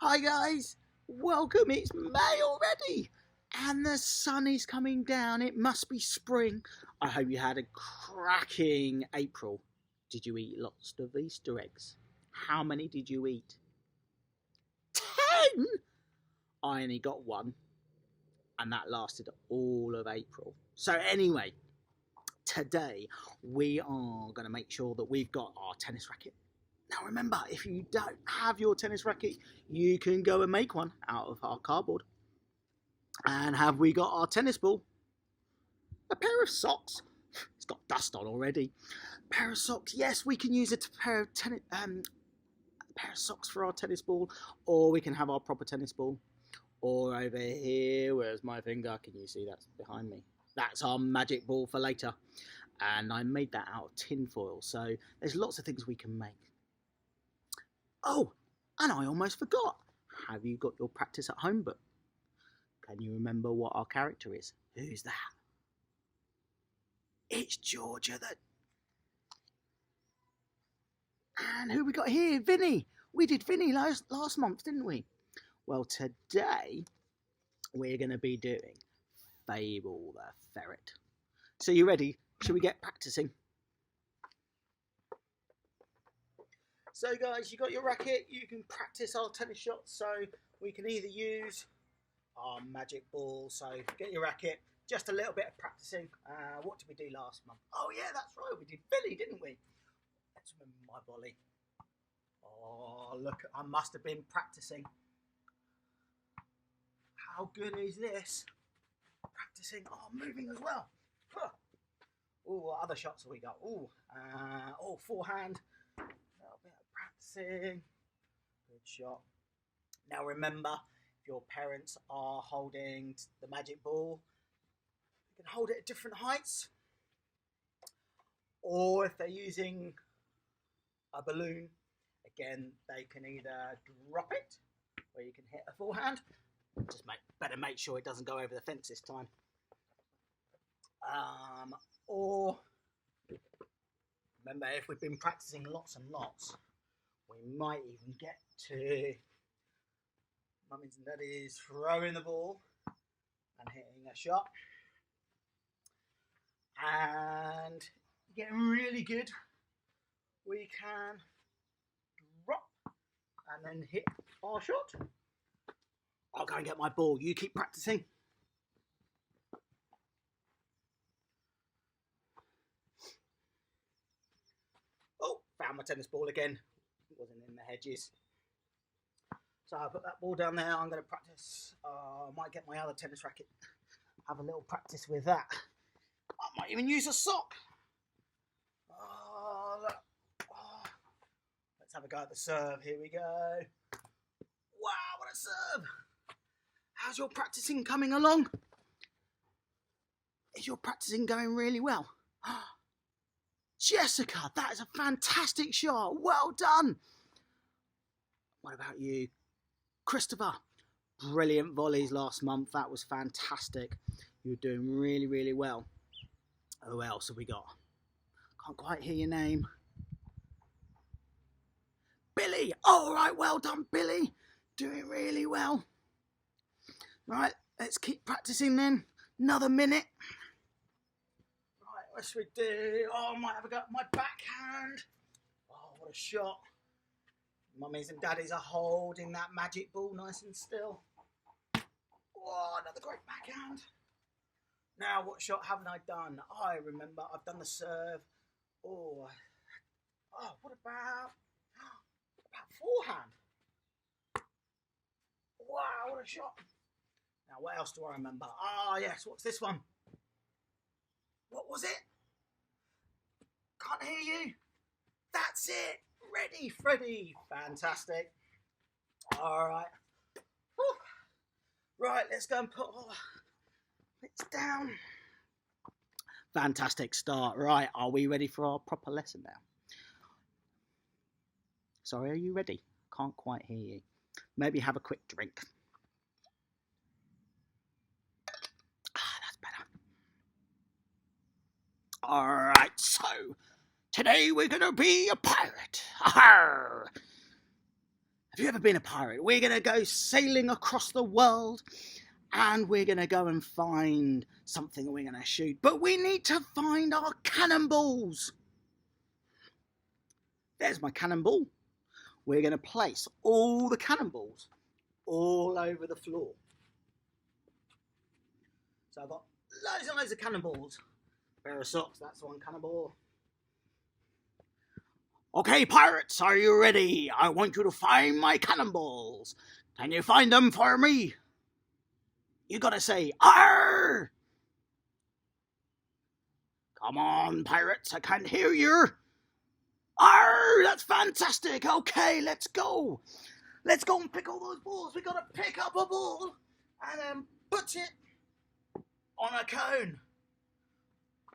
Hi guys, welcome. It's May already, and the sun is coming down. It must be spring. I hope you had a cracking April. Did you eat lots of Easter eggs? How many did you eat? 10? I only got one, and that lasted all of April. So, anyway, today we are going to make sure that we've got our tennis racket. Now remember, if you don't have your tennis racket, you can go and make one out of our cardboard. And have we got our tennis ball? A pair of socks. It's got dust on already. A pair of socks. Yes, we can use a pair of socks for our tennis ball, or we can have our proper tennis ball. Or over here, where's my finger? Can you see that's behind me? That's our magic ball for later. And I made that out of tin foil, so there's lots of things we can make. Oh, and I almost forgot. Have you got your practice at home book? Can you remember what our character is? Who's that? It's Georgia. And who we got here? Vinny. We did Vinny last month, didn't we? Well, today we're going to be doing Fable the Ferret. So you ready? Shall we get practicing? So guys, you got your racket, you can practice our tennis shots, so we can either use our magic ball, so get your racket, just a little bit of practicing. What did we do last month? Oh yeah, that's right, we did Billy, didn't we? Let's remember my volley. Oh, look, I must have been practicing. How good is this? Practicing, moving as well. Oh, what other shots have we got? Forehand. Good shot. Now remember, if your parents are holding the magic ball, you can hold it at different heights. Or if they're using a balloon, again, they can either drop it, or you can hit a forehand. Just better make sure it doesn't go over the fence this time. Or remember, if we've been practicing lots and lots, we might even get to mummies and daddies throwing the ball and hitting a shot. And getting really good, we can drop and then hit our shot. I'll go and get my ball. You keep practicing. Oh, found my tennis ball again. It wasn't in the hedges. So I'll put that ball down there. I'm going to practice. I might get my other tennis racket. Have a little practice with that. I might even use a sock. Look. Let's have a go at the serve. Here we go. Wow, what a serve. How's your practicing coming along? Is your practicing going really well? Jessica, that is a fantastic shot. Well done. What about you? Christopher, brilliant volleys last month. That was fantastic. You were doing really, really well. Who else have we got? Can't quite hear your name. Billy. All right, well done, Billy. Doing really well. Right, let's keep practicing then. Another minute. Right, what should we do? Oh, I might have a go at my backhand. Oh, what a shot. Mummies and daddies are holding that magic ball nice and still. Oh, another great backhand. Now, what shot haven't I done? I remember I've done the serve. What about forehand? Wow, what a shot. Now, what else do I remember? Yes, what's this one? What was it? Can't hear you. That's it. Ready, Freddy. Fantastic. All right. Whew. Right, let's go and put it down. Fantastic start. Right, are we ready for our proper lesson now? Sorry, are you ready? Can't quite hear you. Maybe have a quick drink. That's better. All right, so today we're going to be a pirate. Arr! Have you ever been a pirate? We're going to go sailing across the world and we're going to go and find something and we're going to shoot. But we need to find our cannonballs. There's my cannonball. We're going to place all the cannonballs all over the floor. So I've got loads and loads of cannonballs. Pair of socks, that's one cannonball. Okay, pirates, are you ready? I want you to find my cannonballs. Can you find them for me? You gotta say, "Arr!" Come on, pirates, I can't hear you. Arr, that's fantastic. Okay, let's go. Let's go and pick all those balls. We gotta pick up a ball and then put it on a cone.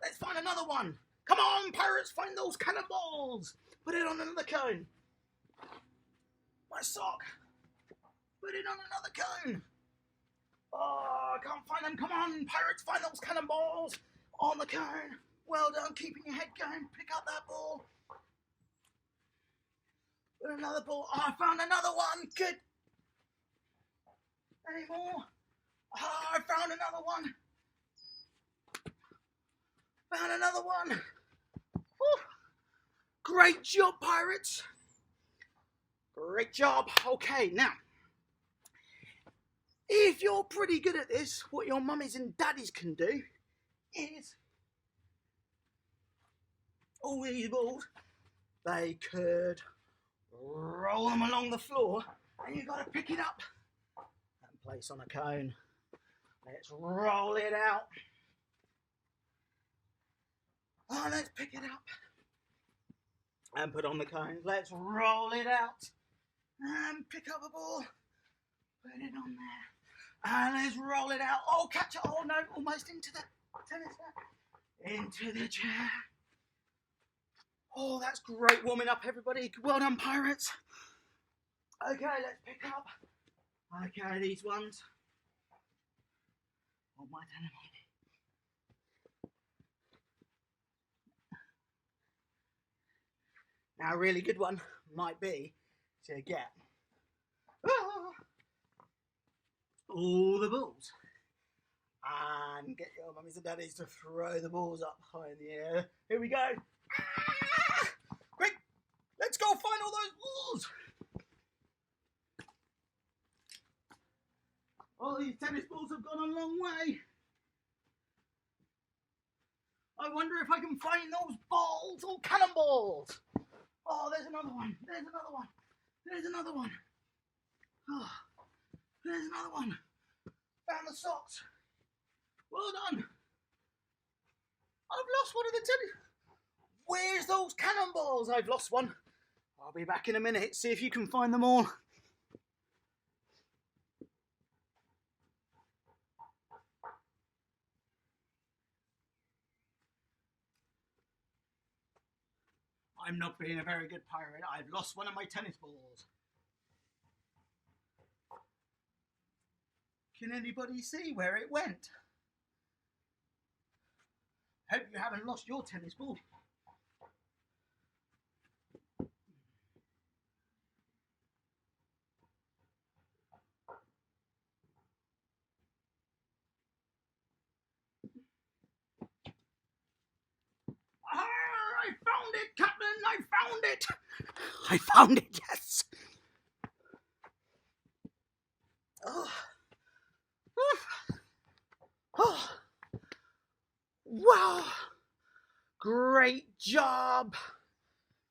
Let's find another one. Come on, pirates, find those cannonballs. Put it on another cone. My sock. Put it on another cone. Oh, I can't find them. Come on, pirates, find those cannonballs on the cone. Well done, keeping your head going. Pick up that ball. Put another ball. Oh, I found another one. Good. Any more? Oh, I found another one. Found another one. Whew. Great job, pirates. Great job. Okay, now, if you're pretty good at this, what your mummies and daddies can do is all these balls, they could roll them along the floor and you've got to pick it up and place on a cone. Let's roll it out. Oh, let's pick it up and put on the cones. Let's roll it out and pick up a ball. Put it on there. And let's roll it out. Oh, catch it. Oh, no, almost into the tennis net. Into the chair. Oh, that's great warming up, everybody. Well done, pirates. Okay, let's pick up. Okay, these ones. Oh, my tennis. Now, a really good one might be to get all the balls and get your mummies and daddies to throw the balls up high in the air. Here we go. Quick, let's go find all those balls. All these tennis balls have gone a long way. I wonder if I can find those balls or cannonballs. Oh, there's another one. There's another one. There's another one. Oh, there's another one. Found the socks. Well done. I've lost one of the tennis. Where's those cannonballs? I've lost one. I'll be back in a minute. See if you can find them all. I'm not being a very good pirate. I've lost one of my tennis balls. Can anybody see where it went? Hope you haven't lost your tennis ball. I found it, Captain! I found it! I found it, yes! Oh. Oh. Wow! Great job!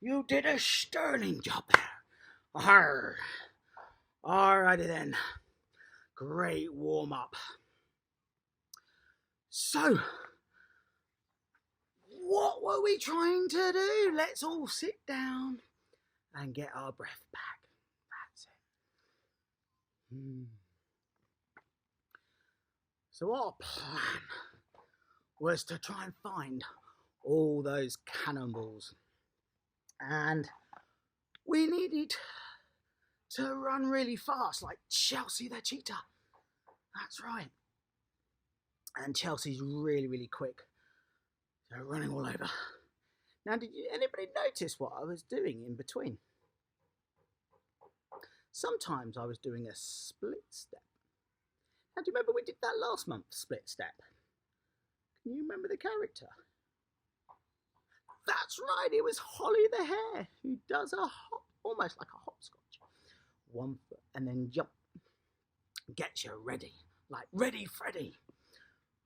You did a sterling job there. Arr. Alrighty then. Great warm up. So, what were we trying to do? Let's all sit down and get our breath back. That's it. So our plan was to try and find all those cannonballs. And we needed to run really fast, like Chelsea the cheetah. That's right. And Chelsea's really, really quick. So running all over. Now, did anybody notice what I was doing in between? Sometimes I was doing a split step. Now, do you remember we did that last month, split step? Can you remember the character? That's right, it was Holly the Hare who does a hop, almost like a hopscotch. 1 foot and then jump. Gets you ready, like Ready Freddy.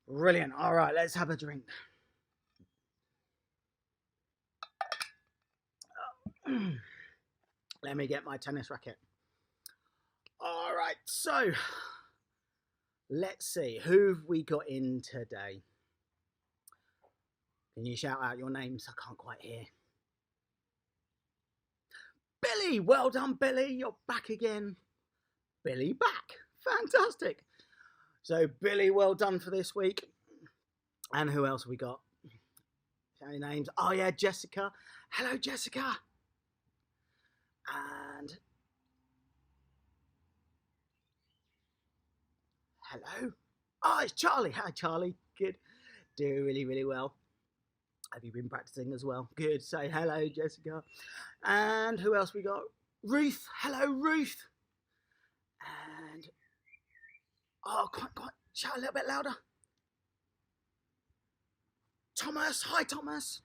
Brilliant. All right, let's have a drink. Let me get my tennis racket. All right, so let's see, who've we got in today? Can you shout out your names? I can't quite hear. Billy, well done, Billy. You're back again. Billy back. Fantastic. So, Billy, well done for this week. And who else have we got? Any names? Oh, yeah, Jessica. Hello, Jessica. And hello. Oh, it's Charlie. Hi, Charlie. Good. Doing really, really well. Have you been practicing as well? Good. Say hello, Jessica. And who else we got? Ruth. Hello, Ruth. And oh, quite. Shout a little bit louder. Thomas. Hi, Thomas.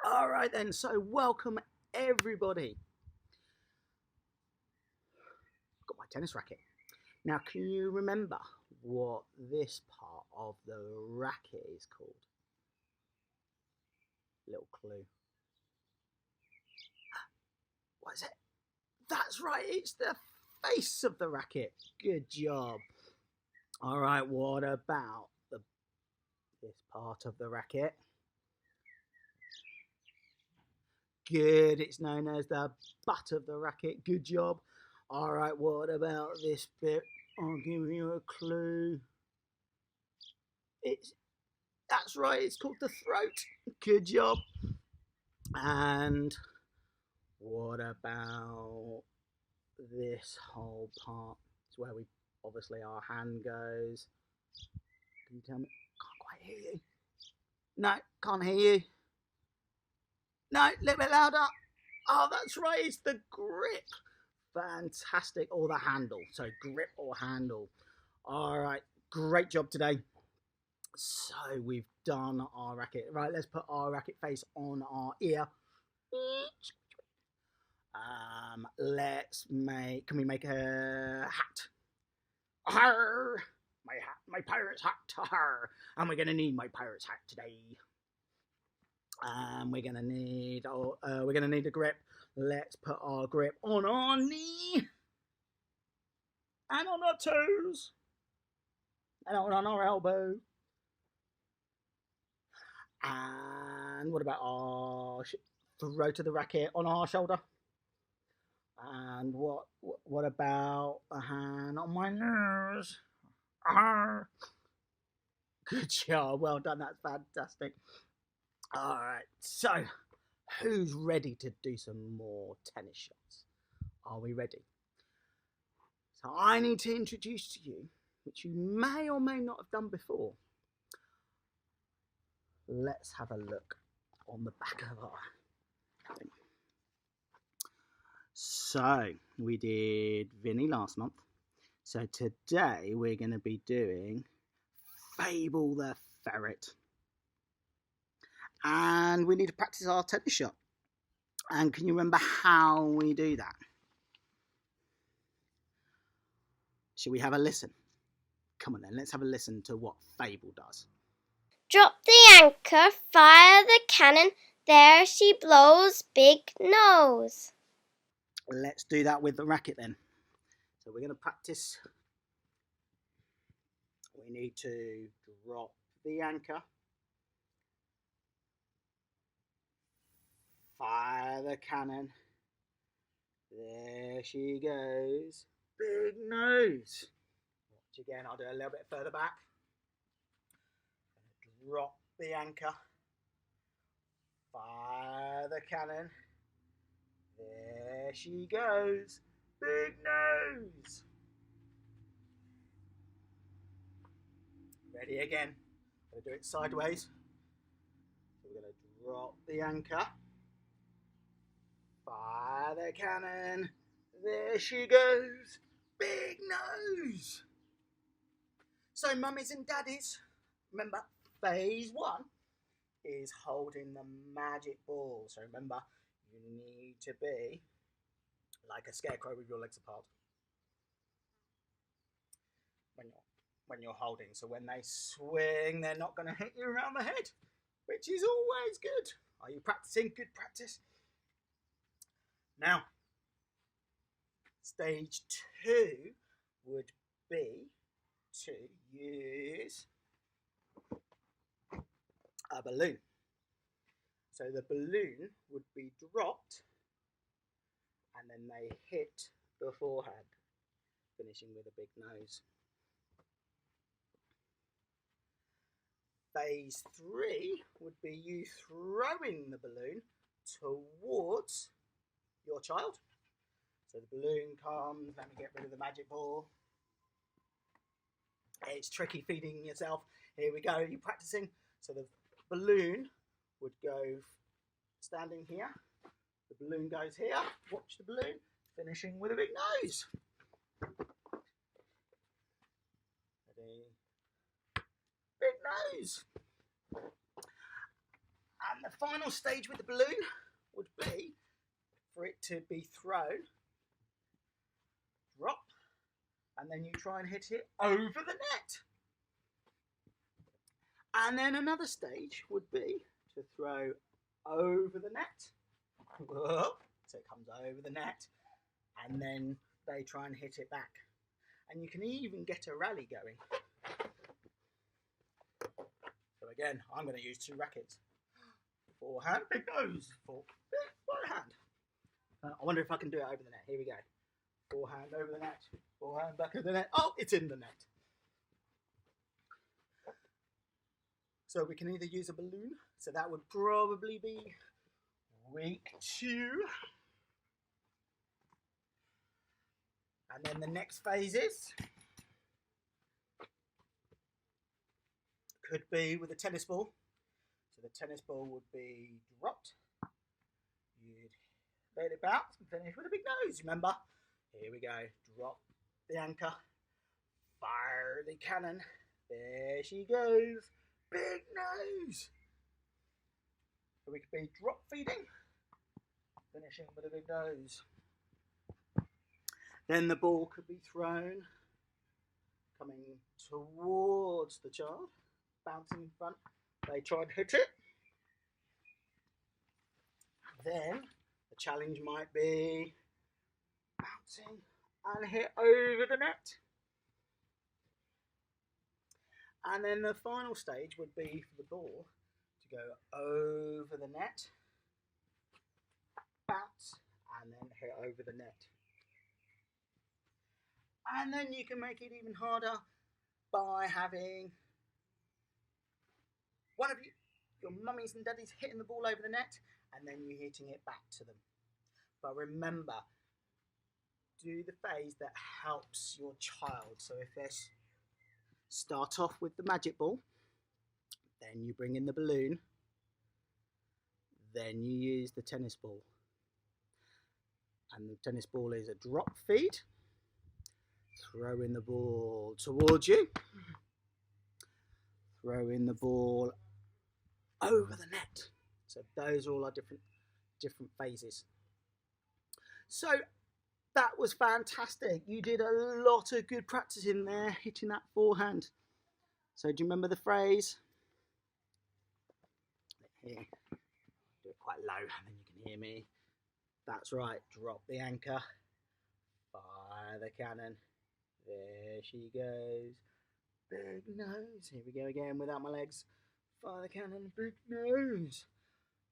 All right then. So welcome everybody. Got my tennis racket. Now, can you remember what this part of the racket is called? Little clue. What is it? That's right, it's the face of the racket. Good job. All right, what about this part of the racket? Good, it's known as the butt of the racket. Good job. All right, what about this bit? I'll give you a clue. That's right, it's called the throat. Good job. And what about this whole part? It's where obviously our hand goes. Can you tell me? Can't quite hear you. No, can't hear you. No, a little bit louder. Oh, that's right, it's the grip. Fantastic. Or the handle. So grip or handle. All right, great job today. So we've done our racket. Right, let's put our racket face on our ear. Can we make a hat? Arr! My hat, my pirate's hat. Arr! And we're gonna need my pirate's hat today. We're gonna need a grip. Let's put our grip on our knee and on our toes and on our elbow. And what about our throat of the racket on our shoulder? And what about a hand on my nose? Arr! Good job, well done, that's fantastic. All right, so who's ready to do some more tennis shots? Are we ready? So I need to introduce to you, which you may or may not have done before. Let's have a look on the back of our thing. So we did Vinny last month. So today we're going to be doing Fable the Ferret. And we need to practice our tennis shot. And can you remember how we do that? Should we have a listen? Come on then, let's have a listen to what Fable does. Drop the anchor, fire the cannon, there she blows, big nose. Let's do that with the racket then. So we're going to practice. We need to drop the anchor. Fire the cannon. There she goes. Big nose. Watch again, I'll do a little bit further back. Drop the anchor. Fire the cannon. There she goes. Big nose. Ready again. I'm going to do it sideways. So we're going to drop the anchor. Fire the cannon. There she goes. Big nose. So mummies and daddies, remember phase 1 is holding the magic ball. So remember, you need to be like a scarecrow with your legs apart when you're holding. So when they swing, they're not going to hit you around the head, which is always good. Are you practicing? Good practice. Now, stage 2 would be to use a balloon. So the balloon would be dropped and then they hit the forehand, finishing with a big nose. Phase 3 would be you throwing the balloon towards your child. So the balloon comes, let me get rid of the magic ball. It's tricky feeding yourself. Here we go, you're practicing. So the balloon would go standing here. The balloon goes here. Watch the balloon, finishing with a big nose. Ready? Big nose. And the final stage with the balloon would be for it to be thrown, drop, and then you try and hit it over the net. And then another stage would be to throw over the net. So it comes over the net, and then they try and hit it back. And you can even get a rally going. So again, I'm going to use 2 rackets. Forehand, big nose, forehand. I wonder if I can do it over the net. Here we go. Forehand over the net, forehand back of the net. Oh, it's in the net. So we can either use a balloon, so that would probably be week 2. And then the next phases could be with a tennis ball. So the tennis ball would be dropped. You'd let it bounce and finish with a big nose. Remember? Here we go. Drop the anchor. Fire the cannon. There she goes. Big nose. So we could be drop feeding, finishing with a big nose. Then the ball could be thrown, coming towards the child, bouncing in front. They try and hit it. Then the challenge might be bouncing and hit over the net. And then the final stage would be for the ball to go over the net, bounce, and then hit over the net. And then you can make it even harder by having one of you, your mummies and daddies, hitting the ball over the net, and then you hitting it back to them. But remember, do the phase that helps your child. So if they start off with the magic ball, then you bring in the balloon, then you use the tennis ball. And the tennis ball is a drop feed. Throw in the ball towards you. Throw in the ball over the net. So those all are different phases. So that was fantastic. You did a lot of good practice in there, hitting that forehand. So do you remember the phrase? Here, do it quite low and then you can hear me. That's right, drop the anchor, fire the cannon. There she goes. Big nose. Here we go again without my legs. Fire the cannon, big nose.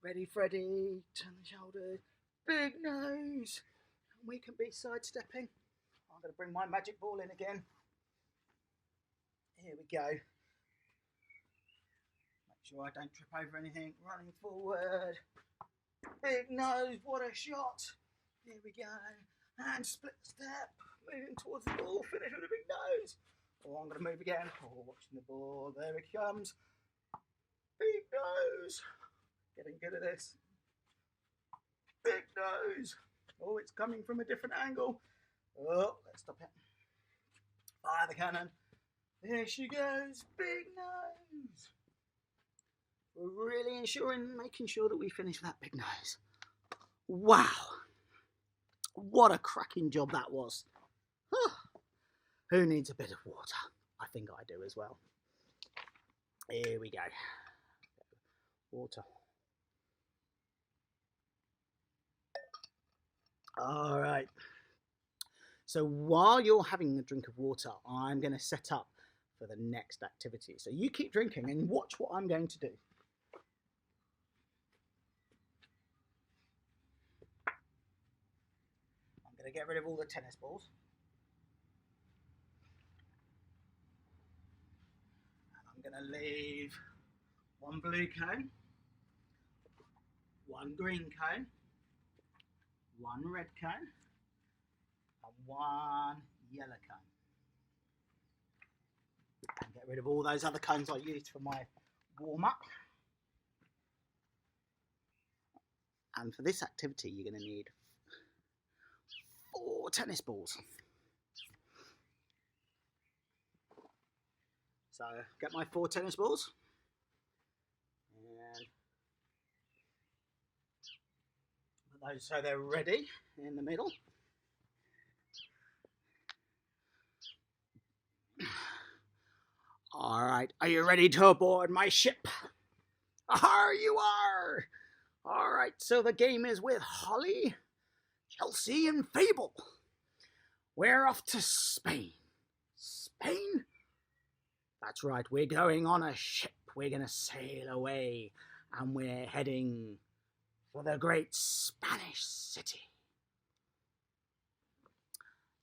Ready, Freddy. Turn the shoulders. Big nose. And we can be sidestepping. I'm going to bring my magic ball in again. Here we go. Make sure I don't trip over anything. Running forward. Big nose. What a shot. Here we go. And split step. Moving towards the ball, finish with a big nose. Oh, I'm going to move again. Oh, watching the ball. There it comes. Big nose. Getting good at this. big nose. Oh, it's coming from a different angle. Oh, let's stop it. Fire the cannon. There she goes, big nose. We're really making sure that we finish that big nose. Wow. What a cracking job that was. Who needs a bit of water? I think I do as well. Here we go. Water. All right. So while you're having a drink of water, I'm going to set up for the next activity. So you keep drinking and watch what I'm going to do. I'm going to get rid of all the tennis balls. And I'm going to leave one blue cone, one green cone, one red cone, and one yellow cone. And get rid of all those other cones I used for my warm-up. And for this activity, you're going to need 4 tennis balls. So get my 4 tennis balls. And put those so they're ready in the middle. All right, are you ready to board my ship? Here you are. All right, so the game is with Holly, Chelsea, and Fable. We're off to Spain. Spain? That's right, we're going on a ship. We're going to sail away, and we're heading for the great Spanish city.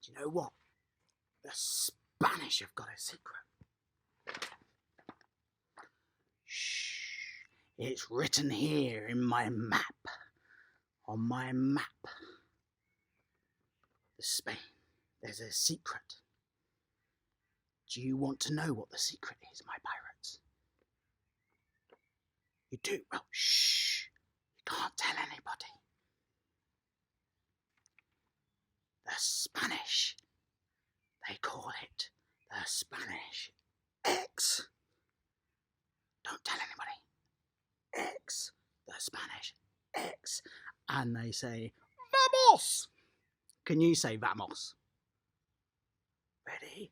Do you know what? The Spanish have got a secret. Shh. It's written here in my map. On my map. The Spain. There's a secret. Do you want to know what the secret is, my pirates? You do? Well, shh. You can't tell anybody. The Spanish. They call it the Spanish X. Don't tell anybody. X. The Spanish X. And they say, vamos! Can you say vamos? Ready?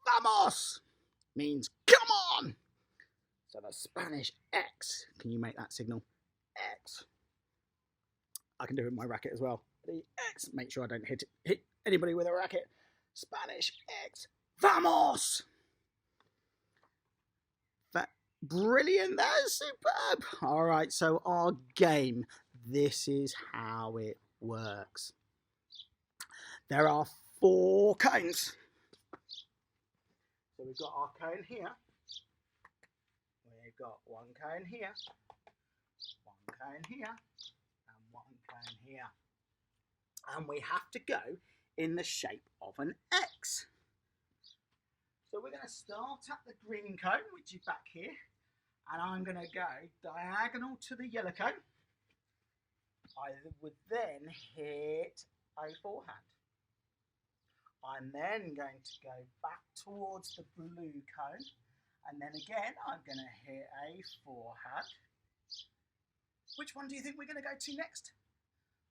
Vamos! Means come on! So the Spanish X. Can you make that signal? X. I can do it with my racket as well. The X. Make sure I don't hit anybody with a racket. Spanish X. Vamos! Brilliant, that's superb. All right, so our game, this is how it works. There are 4 cones. So we've got our cone here. We've got 1 cone here, 1 cone here, and 1 cone here. And we have to go in the shape of an X. So we're going to start at the green cone, which is back here. And I'm going to go diagonal to the yellow cone. I would then hit a forehand. I'm then going to go back towards the blue cone. And then again, I'm going to hit a forehand. Which one do you think we're going to go to next?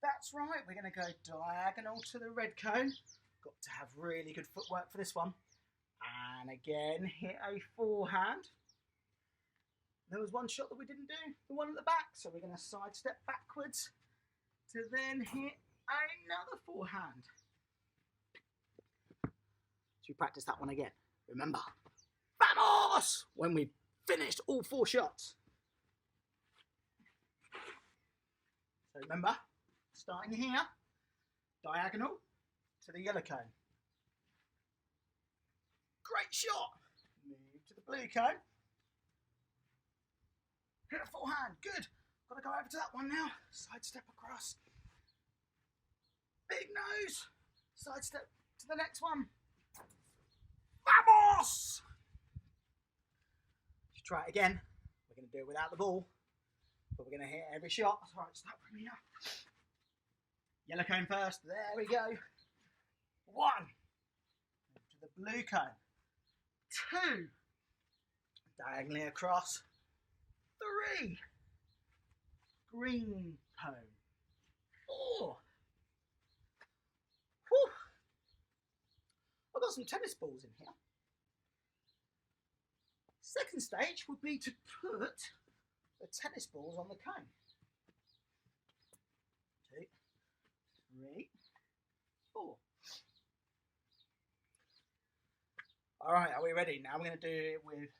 That's right, we're going to go diagonal to the red cone. Got to have really good footwork for this one. And again, hit a forehand. There was one shot that we didn't do, the one at the back. So we're going to sidestep backwards to then hit another forehand. Should we practice that one again? Remember, vamos! When we've finished all 4 shots. So remember, starting here, diagonal to the yellow cone. Great shot. Move to the blue cone. Hit a forehand. Good. Got to go over to that one now. Sidestep across. Big nose. Sidestep to the next one. Vamos! Let's try it again. We're going to do it without the ball, but we're going to hit every shot. All right, start from here. Yellow cone first. There we go. 1. To the blue cone. 2. Diagonally across. 3. Green cone. 4. Whew. I've got some tennis balls in here. Second stage would be to put the tennis balls on the cone. 2, 3, 4. All right, are we ready? Now we're going to do it with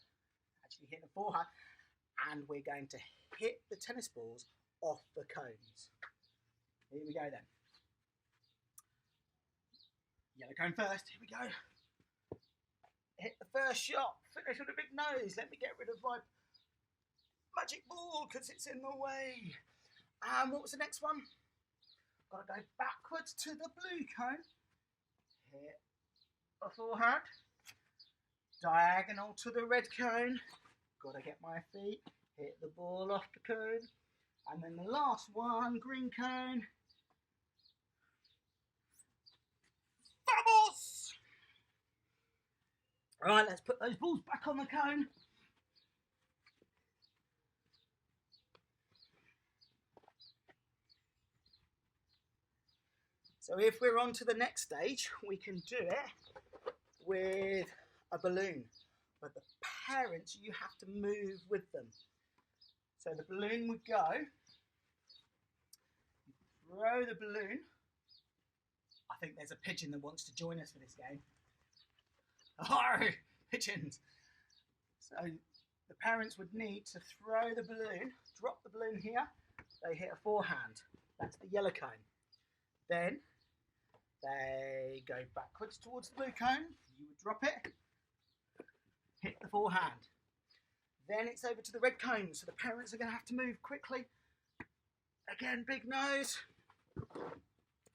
actually hitting the forehand, and we're going to hit the tennis balls off the cones. Here we go then. Yellow cone first. Here we go. Hit the first shot. Finish with a big nose. Let me get rid of my magic ball because it's in the way. And what was the next one? Got to go backwards to the blue cone. Hit a forehand. Diagonal to the red cone. Got to get my feet. Hit the ball off the cone. And then the last one, green cone. Vamos! Right, let's put those balls back on the cone. So if we're on to the next stage, we can do it with a balloon. But the parents, you have to move with them. So the balloon would go, throw the balloon. I think there's a pigeon that wants to join us for this game. Oh, pigeons. So the parents would need to throw the balloon, drop the balloon here. They hit a forehand. That's the yellow cone. Then they go backwards towards the blue cone. You would drop it, hit the forehand. Then it's over to the red cone. So the parents are going to have to move quickly. Again, big nose.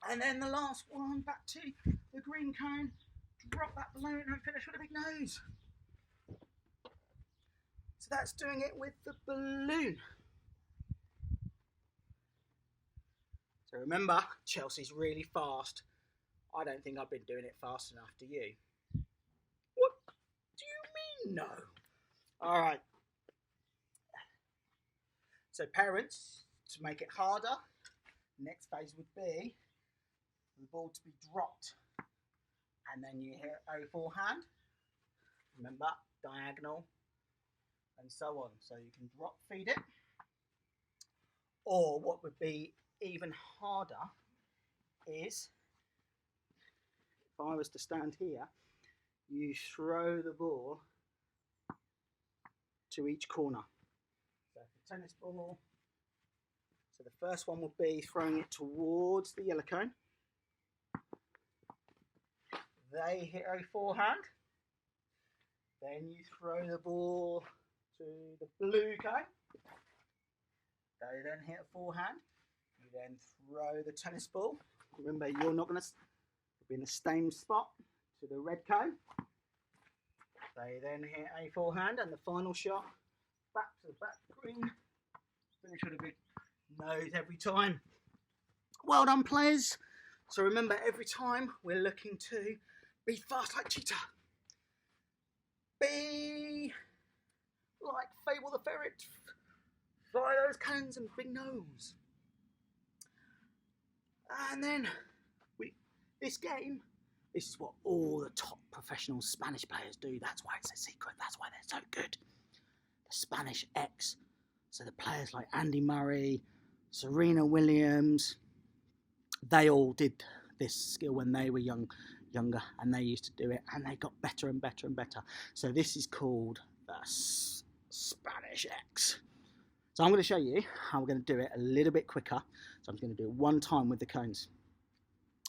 And then the last one, back to the green cone. Drop that balloon and finish with a big nose. So that's doing it with the balloon. So remember, Chelsea's really fast. I don't think I've been doing it fast enough, do you? What do you mean, no? All right. So parents, to make it harder, next phase would be the ball to be dropped. And then you hit a forehand. Remember, diagonal, and so on. So you can drop feed it. Or what would be even harder is, if I was to stand here, you throw the ball to each corner. So the tennis ball. So the first one would be throwing it towards the yellow cone. They hit a forehand. Then you throw the ball to the blue cone. They then hit a forehand. You then throw the tennis ball. Remember, you're not going to be in the same spot to the red cone. They then hit a forehand, and the final shot back to the back green. Finish with a big nose every time. Well done, players. So remember, every time we're looking to be fast like Cheetah. Be like Fable the ferret. Fly those cannons and big nose. And then this game, this is what all the top professional Spanish players do. That's why it's a secret. That's why they're so good. The Spanish X. So the players like Andy Murray, Serena Williams, they all did this skill when they were younger, and they used to do it, and they got better and better and better. So this is called the Spanish X. So I'm going to show you how we're going to do it a little bit quicker. So I'm going to do it one time with the cones.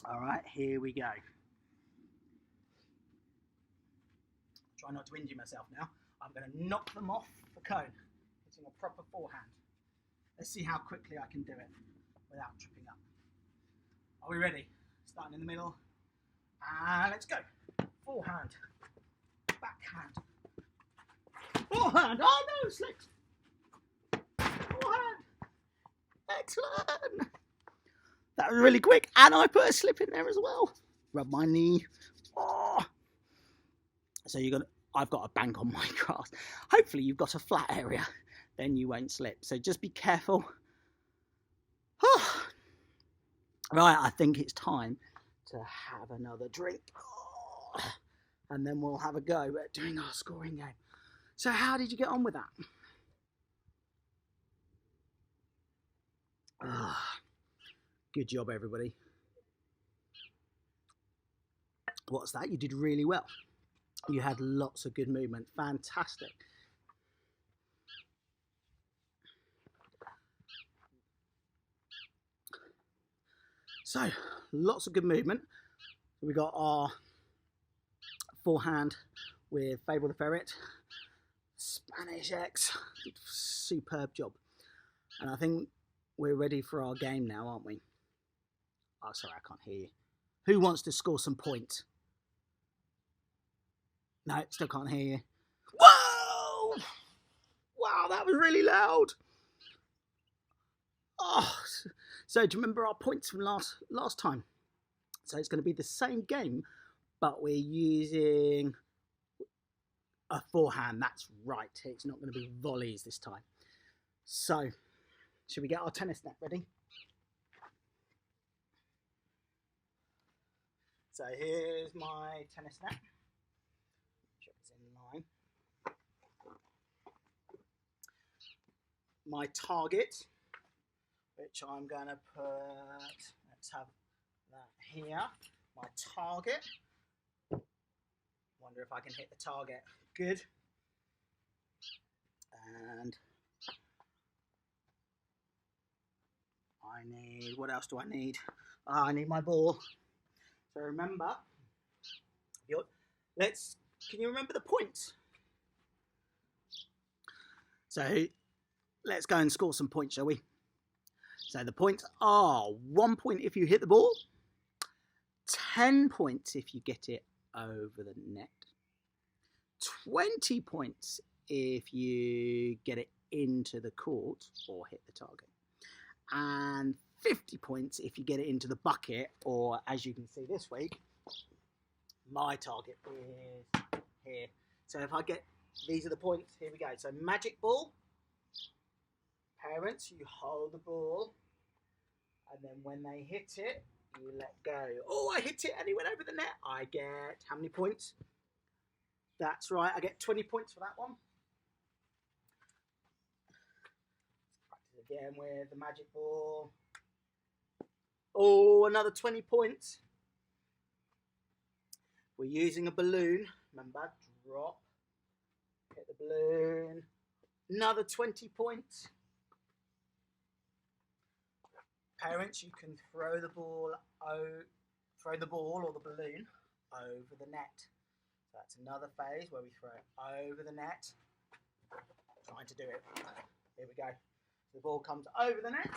All right, here we go. Try not to injure myself now. I'm going to knock them off the cone, hitting a proper forehand. Let's see how quickly I can do it without tripping up. Are we ready? Starting in the middle. And let's go. Forehand. Backhand. Forehand. Oh no, slipped. Forehand. Excellent. That was really quick. And I put a slip in there as well. Rub my knee. Oh. So I've got a bank on my grass. Hopefully you've got a flat area. Then you won't slip. So just be careful. Right, I think it's time to have another drink. And then we'll have a go at doing our scoring game. So how did you get on with that? Good job, everybody. What's that? You did really well. You had lots of good movement. Fantastic. So, lots of good movement. We got our forehand with Fable the Ferret. Spanish X. Superb job. And I think we're ready for our game now, aren't we? Oh, sorry, I can't hear you. Who wants to score some points? No, still can't hear you. Whoa! Wow, that was really loud. Oh, so do you remember our points from last time? So it's going to be the same game, but we're using a forehand. That's right. It's not going to be volleys this time. So, should we get our tennis net ready? So here's my tennis net. Make sure it's in line. My target, which I'm going to put, let's have that here. My target. Wonder if I can hit the target. Good. And I need, what else do I need? I need my ball. So remember, can you remember the points? So let's go and score some points, shall we? So the points are 1 point if you hit the ball, 10 points if you get it over the net, 20 points if you get it into the court or hit the target, and 50 points if you get it into the bucket, or as you can see this week, my target is here. So if I get, these are the points, here we go. So magic ball, parents, you hold the ball, and then when they hit it, you let go. Oh, I hit it and it went over the net. I get how many points? That's right, I get 20 points for that one. Practice again with the magic ball. Oh, another 20 points. We're using a balloon. Remember, drop, hit the balloon. Another 20 points. Parents, you can throw the ball or the balloon over the net. So that's another phase where we throw it over the net. Trying to do it. Here we go. The ball comes over the net.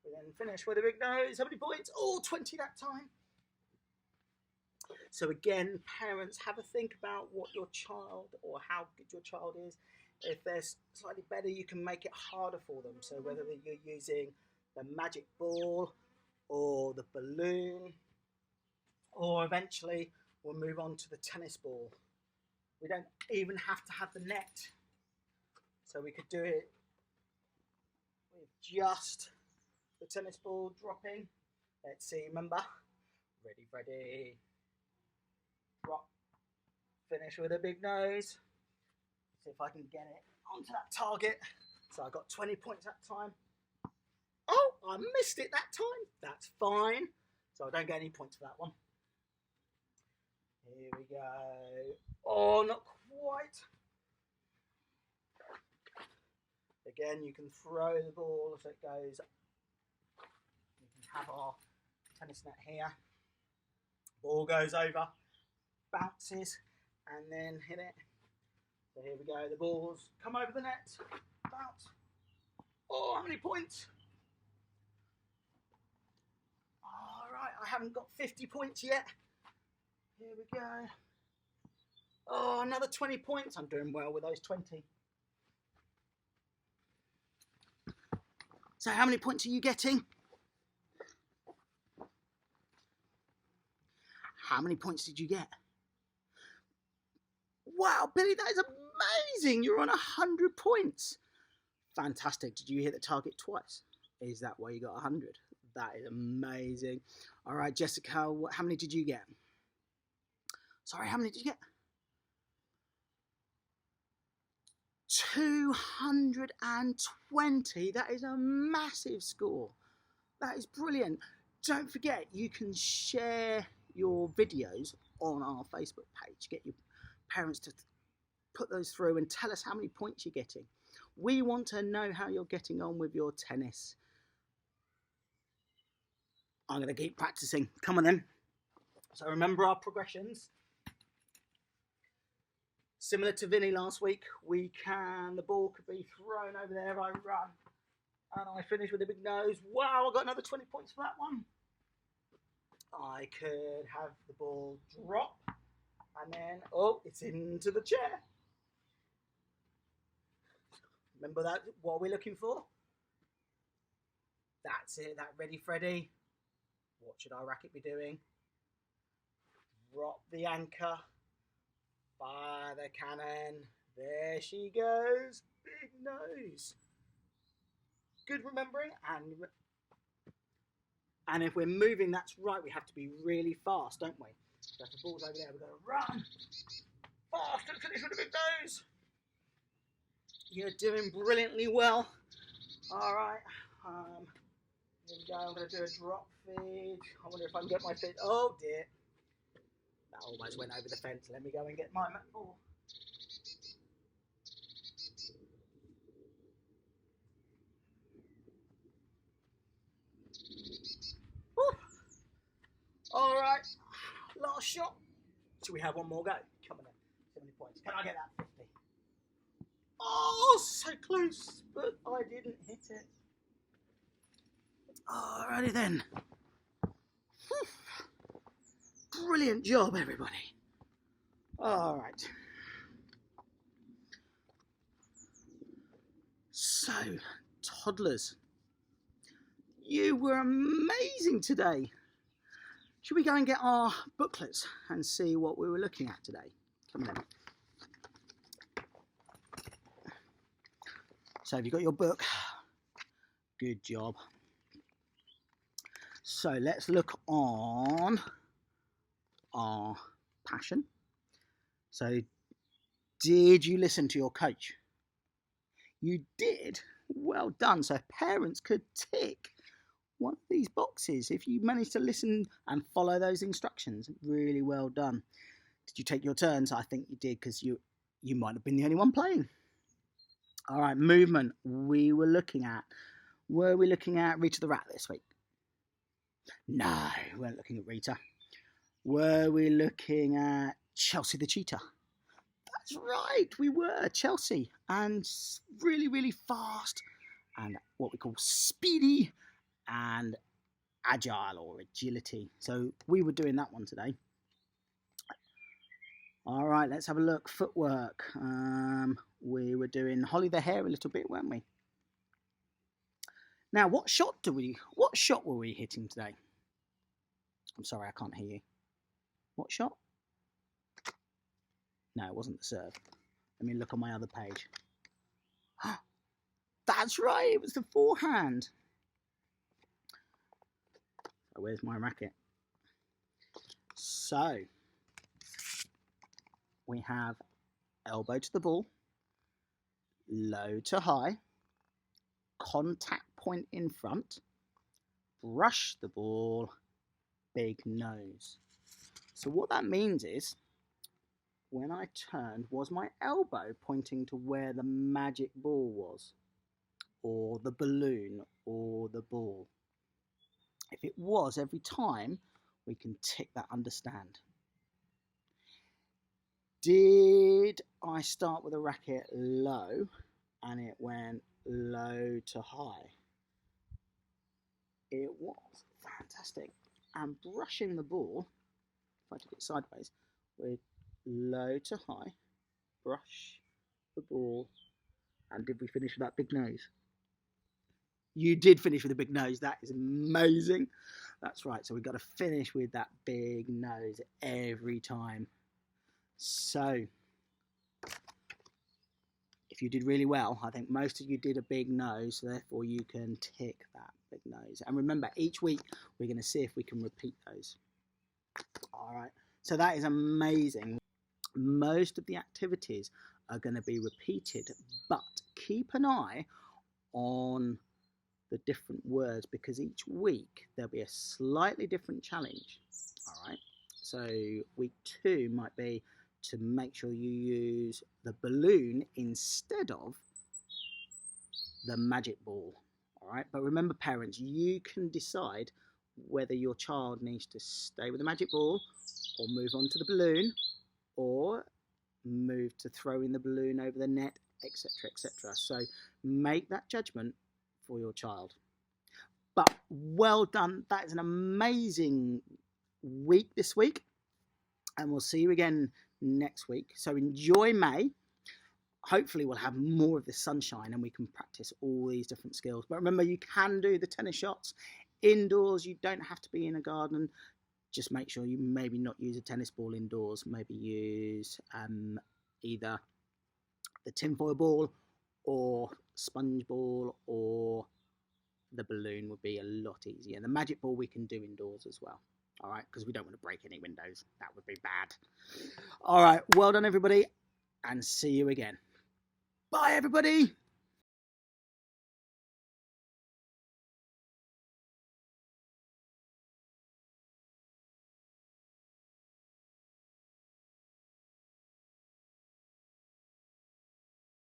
We then finish with a big nose. How many points? Oh, 20 that time. So again, parents, have a think about what your child or how good your child is. If they're slightly better, you can make it harder for them. So whether you're using the magic ball or the balloon, or eventually we'll move on to the tennis ball. We don't even have to have the net. So we could do it with just the tennis ball dropping. Let's see, remember? Ready. Drop. Finish with a big nose. See if I can get it onto that target. So I got 20 points that time. Oh, I missed it that time. That's fine. So I don't get any points for that one. Here we go. Oh, not quite. Again, you can throw the ball so it goes. You can have our tennis net here. Ball goes over, bounces, and then hit it. So here we go. The balls come over the net. Bounce. Oh, how many points? All right, I haven't got 50 points yet. Here we go. Oh, another 20 points. I'm doing well with those 20. So how many points are you getting? How many points did you get? Wow, Billy, that is amazing. You're on 100 points. Fantastic. Did you hit the target twice? Is that why you got 100? That is amazing. All right, Jessica, how many did you get? Sorry, how many did you get? 220. That is a massive score. That is brilliant. Don't forget, you can share your videos on our Facebook page. Get your parents to put those through and tell us how many points you're getting. We want to know how you're getting on with your tennis. I'm going to keep practicing. Come on then. So remember our progressions. Similar to Vinny last week, the ball could be thrown over there, I run, and I finish with a big nose. Wow, I got another 20 points for that one. I could have the ball drop, and then, oh, it's into the chair. Remember that, what we're looking for? That's it, that ready, Freddy. What should our racket be doing? Drop the anchor. Fire the cannon. There she goes. Big nose. Good remembering. And if we're moving, that's right. We have to be really fast, don't we? So if the ball's over there, we've got to run fast and finish with a big nose. You're doing brilliantly well. All right. Here we go. I'm going to do a drop feed. I wonder if I can get my feet. Oh, dear. That almost went over the fence. Let me go and get my ball. All right, last shot. Should we have one more go? Come on then. 70 points. Can I get that 50? Oh, so close, but I didn't hit it. Alrighty then. Brilliant job, everybody. All right. So, toddlers, you were amazing today. Should we go and get our booklets and see what we were looking at today? Come on then. So have you got your book? Good job. So let's look on our passion. So did you listen to your coach? You did? Well done. So parents could tick one of these boxes if you managed to listen and follow those instructions. Really well done. Did you take your turns? I think you did, because you might have been the only one playing. All right, movement. Were we looking at Rita the Rat this week? No, we weren't looking at Rita. Were we looking at Chelsea the Cheetah? That's right, we were. Chelsea, and really, really fast, and what we call speedy, and agile or agility. So we were doing that one today. All right, let's have a look. Footwork. We were doing Holly the Hare a little bit, weren't we? Now, what shot were we hitting today? I'm sorry, I can't hear you. What shot? No, it wasn't the serve. Let me look on my other page. That's right, it was the forehand. So where's my racket? So we have elbow to the ball, low to high, contact point in front, brush the ball, big nose. So what that means is, when I turned, was my elbow pointing to where the magic ball was, or the balloon, or the ball? If it was every time, we can tick that understand. Did I start with a racket low and it went low to high? It was. Fantastic. And brushing the ball, if I took it sideways, with low to high, brush the ball, and did we finish with that big nose? You did finish with a big nose. That is amazing. That's right. So we've got to finish with that big nose every time. So if you did really well, I think most of you did a big nose, so therefore you can tick that big nose. And remember, each week we're going to see if we can repeat those. All right. So that is amazing. Most of the activities are going to be repeated, but keep an eye on the different words, because each week there'll be a slightly different challenge. All right. So week 2 might be to make sure you use the balloon instead of the magic ball. All right. But remember, parents, you can decide whether your child needs to stay with the magic ball or move on to the balloon, or move to throwing the balloon over the net, etc., etc. So make that judgment for your child. But well done. That is an amazing week this week, and we'll see you again next week. So enjoy May. Hopefully we'll have more of the sunshine and we can practice all these different skills. But remember, you can do the tennis shots indoors. You don't have to be in a garden. Just make sure you maybe not use a tennis ball indoors. Maybe use either the tinfoil ball or sponge ball, or the balloon would be a lot easier. The magic ball we can do indoors as well. All right, because we don't want to break any windows. That would be bad. All right, well done everybody, and see you again. Bye everybody.